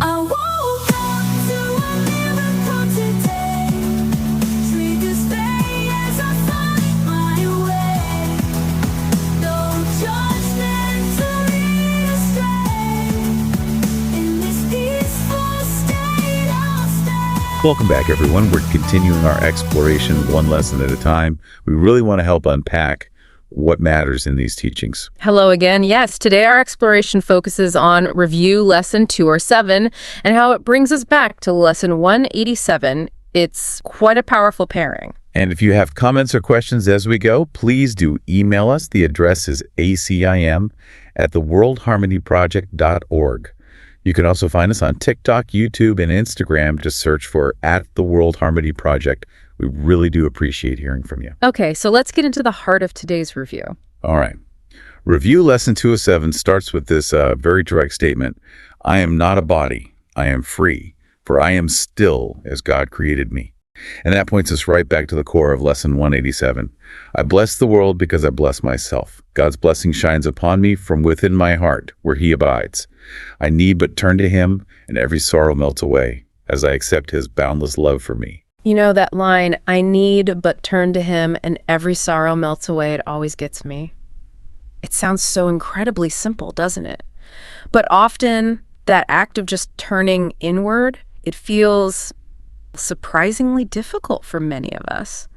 I woke up to a miracle today. Triggers fade as I find my way. No judgment to lead astray. In this peaceful state I'll stay. Welcome back, everyone. We're continuing our exploration one lesson at a time. We really want to help unpack what matters in these teachings. Hello again. Yes, today our exploration focuses on review lesson 2 or 7 and how it brings us back to lesson 187. It's quite a powerful pairing. And if you have comments or questions as we go, please do email us. The address is acim@theworldharmonyproject.org. You can also find us on TikTok, YouTube, and Instagram. Just search for @theworldharmonyproject. We really do appreciate hearing from you. Okay, so let's get into the heart of today's review. All right. Review lesson 207 starts with this very direct statement. I am not a body. I am free, for I am still as God created me. And that points us right back to the core of lesson 187. I bless the world because I bless myself. God's blessing shines upon me from within my heart, where he abides. I need but turn to him, and every sorrow melts away as I accept his boundless love for me. You know that line, I need but turn to him and every sorrow melts away, it always gets me. It sounds so incredibly simple, doesn't it? But often that act of just turning inward, it feels surprisingly difficult for many of us.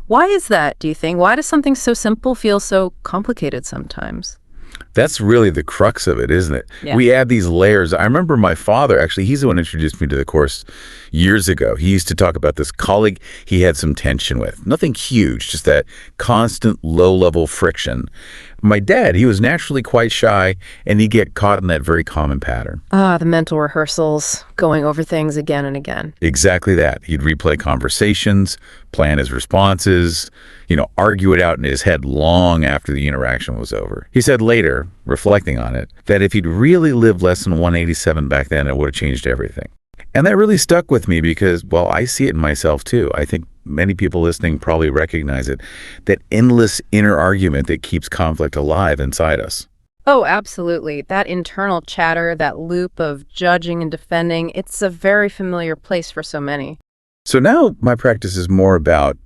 Why is that, do you think? Why does something so simple feel so complicated sometimes? That's really the crux of it, isn't it? Yeah. We add these layers. I remember my father, actually, he's the one who introduced me to the course years ago. He used to talk about this colleague he had some tension with. Nothing huge, just that constant low-level friction. My dad, he was naturally quite shy, and he'd get caught in that very common pattern. The mental rehearsals, going over things again and again. Exactly that. He'd replay conversations, plan his responses, argue it out in his head long after the interaction was over. He said later, reflecting on it, that if he'd really lived lesson 187 back then, it would have changed everything. And that really stuck with me because, well, I see it in myself too. I think many people listening probably recognize it, that endless inner argument that keeps conflict alive inside us. Oh, absolutely. That internal chatter, that loop of judging and defending, it's a very familiar place for so many. So now my practice is more about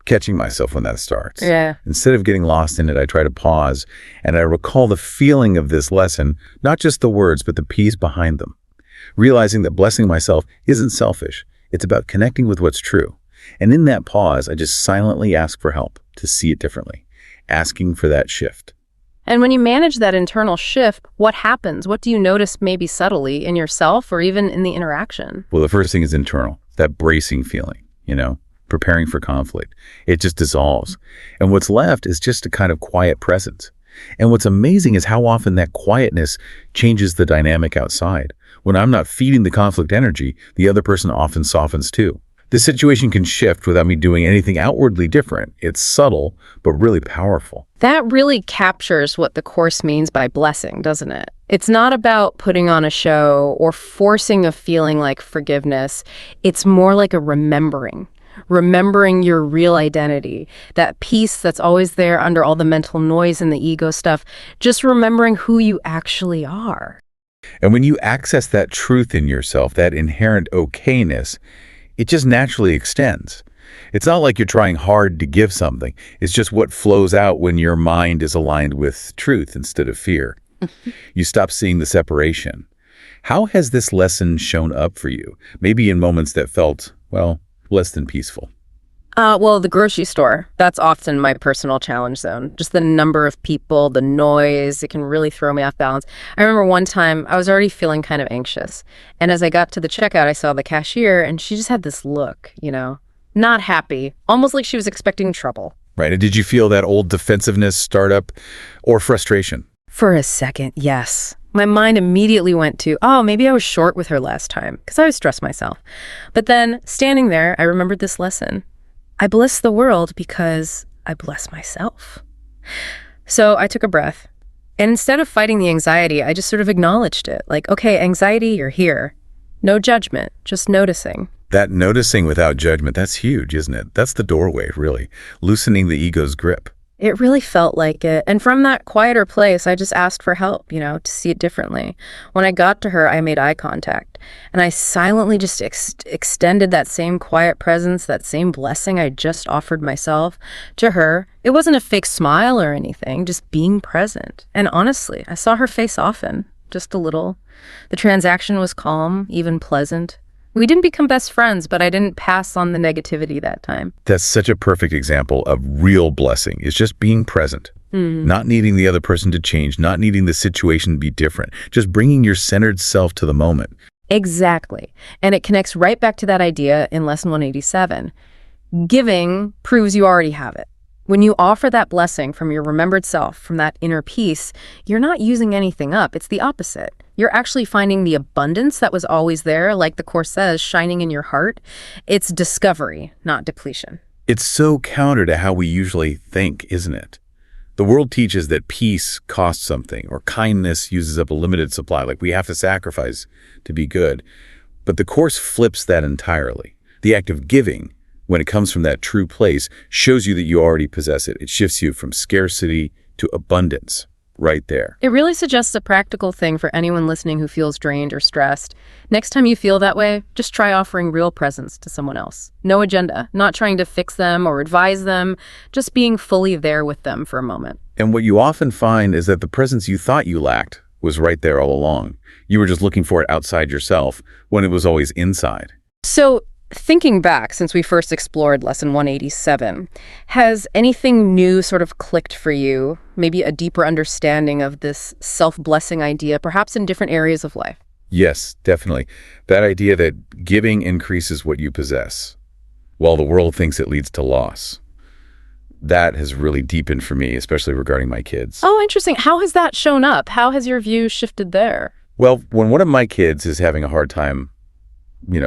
catching myself when that starts. Yeah. Instead of getting lost in it, I try to pause and I recall the feeling of this lesson, not just the words, but the peace behind them. Realizing that blessing myself isn't selfish. It's about connecting with what's true. And in that pause, I just silently ask for help to see it differently, asking for that shift. And when you manage that internal shift, what happens? What do you notice maybe subtly in yourself or even in the interaction? Well, the first thing is internal, that bracing feeling, preparing for conflict. It just dissolves. And what's left is just a kind of quiet presence. And what's amazing is how often that quietness changes the dynamic outside. When I'm not feeding the conflict energy, the other person often softens too. The situation can shift without me doing anything outwardly different. It's subtle, but really powerful. That really captures what the Course means by blessing, doesn't it? It's not about putting on a show or forcing a feeling like forgiveness. It's more like a remembering your real identity, that peace that's always there under all the mental noise and the ego stuff, just remembering who you actually are. And when you access that truth in yourself, that inherent okayness, it just naturally extends. It's not like you're trying hard to give something. It's just what flows out when your mind is aligned with truth instead of fear. You stop seeing the separation. How has this lesson shown up for you? Maybe in moments that felt, less than peaceful. Well, the grocery store, that's often my personal challenge zone. Just the number of people, the noise, it can really throw me off balance. I remember one time I was already feeling kind of anxious. And as I got to the checkout, I saw the cashier and she just had this look, not happy, almost like she was expecting trouble. Right. And did you feel that old defensiveness start up or frustration? For a second, yes. My mind immediately went to, maybe I was short with her last time because I was stressed myself. But then standing there, I remembered this lesson. I bless the world because I bless myself. So I took a breath, and instead of fighting the anxiety, I just sort of acknowledged it. Like, okay, anxiety, you're here. No judgment, just noticing. That noticing without judgment, that's huge, isn't it? That's the doorway, really, loosening the ego's grip. It really felt like it. And from that quieter place, I just asked for help, to see it differently. When I got to her, I made eye contact. And I silently just extended that same quiet presence, that same blessing I just offered myself to her. It wasn't a fake smile or anything, just being present. And honestly, I saw her face often, just a little. The transaction was calm, even pleasant. We didn't become best friends, but I didn't pass on the negativity that time. That's such a perfect example of real blessing. It's just being present, not needing the other person to change, not needing the situation to be different, just bringing your centered self to the moment. Exactly. And it connects right back to that idea in Lesson 187. Giving proves you already have it. When you offer that blessing from your remembered self, from that inner peace, you're not using anything up. It's the opposite. You're actually finding the abundance that was always there, like the Course says, shining in your heart. It's discovery, not depletion. It's so counter to how we usually think, isn't it? The world teaches that peace costs something, or kindness uses up a limited supply, like we have to sacrifice to be good. But the Course flips that entirely. The act of giving, when it comes from that true place, shows you that you already possess it. It shifts you from scarcity to abundance right there. It really suggests a practical thing for anyone listening who feels drained or stressed. Next time you feel that way, just try offering real presence to someone else. No agenda, not trying to fix them or advise them, just being fully there with them for a moment. And what you often find is that the presence you thought you lacked was right there all along. You were just looking for it outside yourself when it was always inside. So, thinking back since we first explored Lesson 187, has anything new sort of clicked for you? Maybe a deeper understanding of this self-blessing idea, perhaps in different areas of life? Yes, definitely. That idea that giving increases what you possess, while the world thinks it leads to loss. That has really deepened for me, especially regarding my kids. Oh, interesting. How has that shown up? How has your view shifted there? Well, when one of my kids is having a hard time,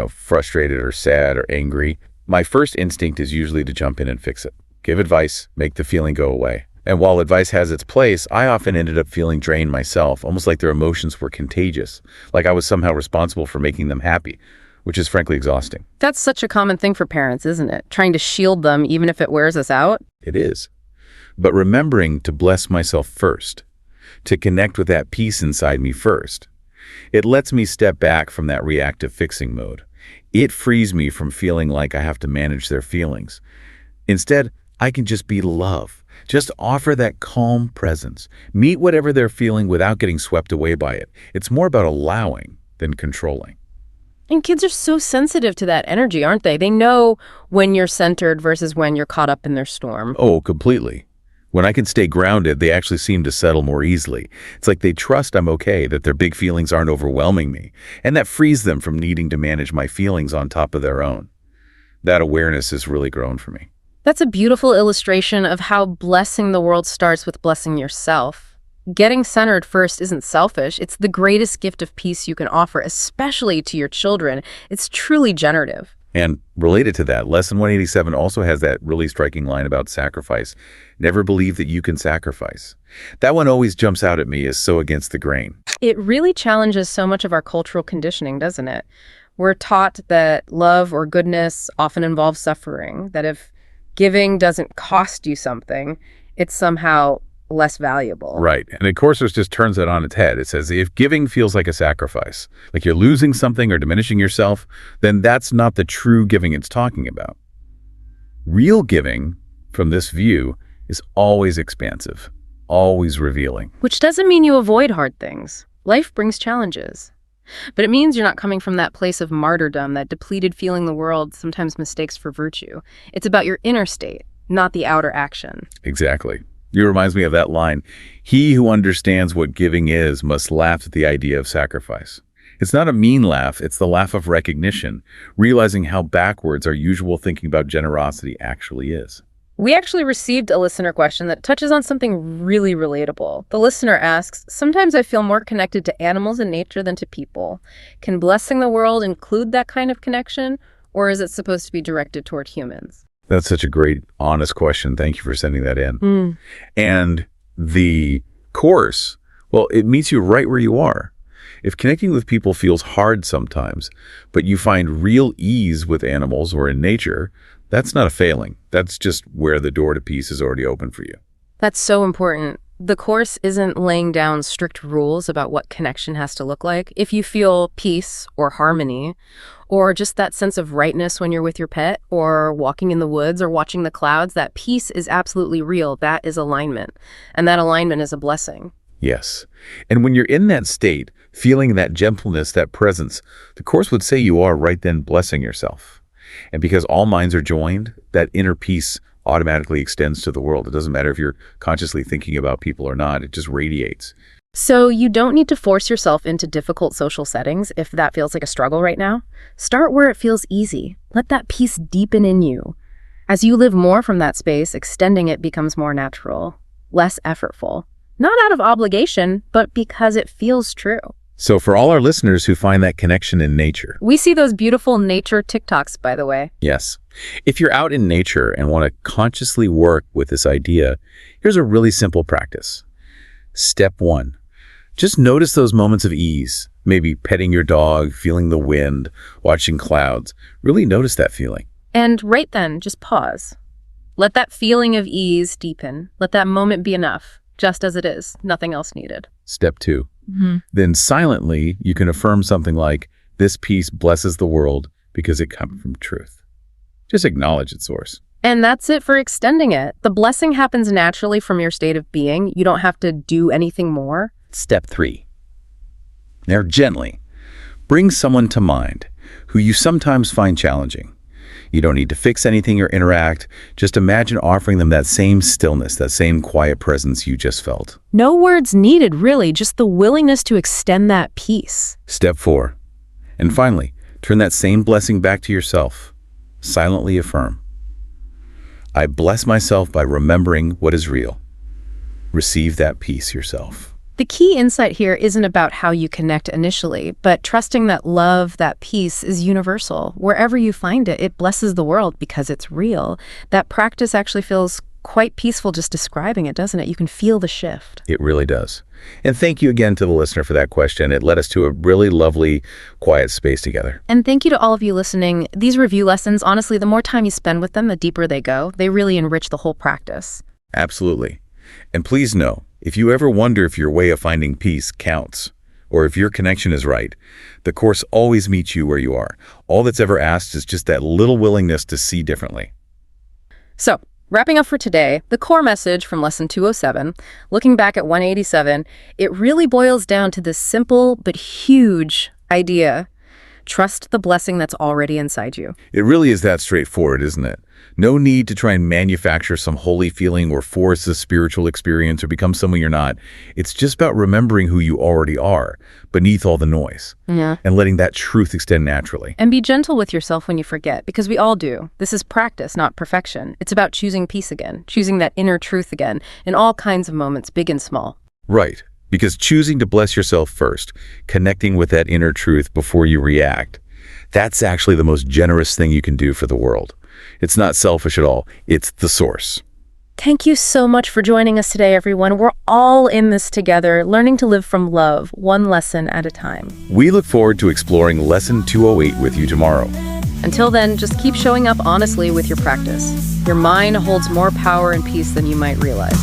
frustrated or sad or angry, my first instinct is usually to jump in and fix it. Give advice, make the feeling go away. And while advice has its place, I often ended up feeling drained myself, almost like their emotions were contagious, like I was somehow responsible for making them happy, which is frankly exhausting. That's such a common thing for parents, isn't it? Trying to shield them even if it wears us out. It is. But remembering to bless myself first, to connect with that peace inside me first, it lets me step back from that reactive fixing mode. It frees me from feeling like I have to manage their feelings. Instead, I can just be love. Just offer that calm presence. Meet whatever they're feeling without getting swept away by it. It's more about allowing than controlling. And kids are so sensitive to that energy, aren't they? They know when you're centered versus when you're caught up in their storm. Oh, completely. When I can stay grounded, they actually seem to settle more easily. It's like they trust I'm okay, that their big feelings aren't overwhelming me, and that frees them from needing to manage my feelings on top of their own. That awareness has really grown for me. That's a beautiful illustration of how blessing the world starts with blessing yourself. Getting centered first isn't selfish. It's the greatest gift of peace you can offer, especially to your children. It's truly generative. And related to that, Lesson 187 also has that really striking line about sacrifice. Never believe that you can sacrifice. That one always jumps out at me as so against the grain. It really challenges so much of our cultural conditioning, doesn't it? We're taught that love or goodness often involves suffering, that if giving doesn't cost you something, it's somehow less valuable. Right. And of course, it just turns that on its head. It says if giving feels like a sacrifice, like you're losing something or diminishing yourself, then that's not the true giving it's talking about. Real giving, from this view, is always expansive, always revealing. Which doesn't mean you avoid hard things. Life brings challenges. But it means you're not coming from that place of martyrdom, that depleted feeling the world sometimes mistakes for virtue. It's about your inner state, not the outer action. Exactly. It reminds me of that line, "He who understands what giving is must laugh at the idea of sacrifice." It's not a mean laugh, it's the laugh of recognition, realizing how backwards our usual thinking about generosity actually is. We actually received a listener question that touches on something really relatable. The listener asks, "Sometimes I feel more connected to animals and nature than to people. Can blessing the world include that kind of connection, or is it supposed to be directed toward humans?" That's such a great, honest question. Thank you for sending that in. And the Course, well, it meets you right where you are. If connecting with people feels hard sometimes, but you find real ease with animals or in nature, that's not a failing. That's just where the door to peace is already open for you. That's so important. The Course isn't laying down strict rules about what connection has to look like. If you feel peace or harmony, or just that sense of rightness when you're with your pet, or walking in the woods, or watching the clouds, that peace is absolutely real. That is alignment. And that alignment is a blessing. Yes. And when you're in that state, feeling that gentleness, that presence, the Course would say you are right then blessing yourself. And because all minds are joined, that inner peace automatically extends to the world. It doesn't matter if you're consciously thinking about people or not. It just radiates. So you don't need to force yourself into difficult social settings if that feels like a struggle right now. Start where it feels easy. Let that peace deepen in you. As you live more from that space, extending it becomes more natural, less effortful. Not out of obligation, but because it feels true. So for all our listeners who find that connection in nature. We see those beautiful nature TikToks, by the way. Yes. If you're out in nature and want to consciously work with this idea, here's a really simple practice. Step 1. Just notice those moments of ease. Maybe petting your dog, feeling the wind, watching clouds. Really notice that feeling. And right then, just pause. Let that feeling of ease deepen. Let that moment be enough, just as it is, nothing else needed. Step 2. Then silently, you can affirm something like, this peace blesses the world because it comes from truth. Just acknowledge its source. And that's it for extending it. The blessing happens naturally from your state of being. You don't have to do anything more. Step 3. Now gently, bring someone to mind who you sometimes find challenging. You don't need to fix anything or interact. Just imagine offering them that same stillness, that same quiet presence you just felt. No words needed, really, just the willingness to extend that peace. Step 4. And finally, turn that same blessing back to yourself. Silently affirm. I bless myself by remembering what is real. Receive that peace yourself. The key insight here isn't about how you connect initially, but trusting that love, that peace is universal. Wherever you find it, it blesses the world because it's real. That practice actually feels quite peaceful just describing it, doesn't it? You can feel the shift. It really does. And thank you again to the listener for that question. It led us to a really lovely, quiet space together. And thank you to all of you listening. These review lessons, honestly, the more time you spend with them, the deeper they go. They really enrich the whole practice. Absolutely. And please know, if you ever wonder if your way of finding peace counts, or if your connection is right, the Course always meets you where you are. All that's ever asked is just that little willingness to see differently. So, wrapping up for today, the core message from Lesson 207, looking back at 187, it really boils down to this simple but huge idea. Trust the blessing that's already inside you. It really is that straightforward, isn't it? No need to try and manufacture some holy feeling or force a spiritual experience or become someone you're not. It's just about remembering who you already are, beneath all the noise, and letting that truth extend naturally. And be gentle with yourself when you forget, because we all do. This is practice, not perfection. It's about choosing peace again, choosing that inner truth again, in all kinds of moments, big and small. Right, because choosing to bless yourself first, connecting with that inner truth before you react, that's actually the most generous thing you can do for the world. It's not selfish at all. It's the source. Thank you so much for joining us today, everyone. We're all in this together, learning to live from love, one lesson at a time. We look forward to exploring Lesson 208 with you tomorrow. Until then, just keep showing up honestly with your practice. Your mind holds more power and peace than you might realize.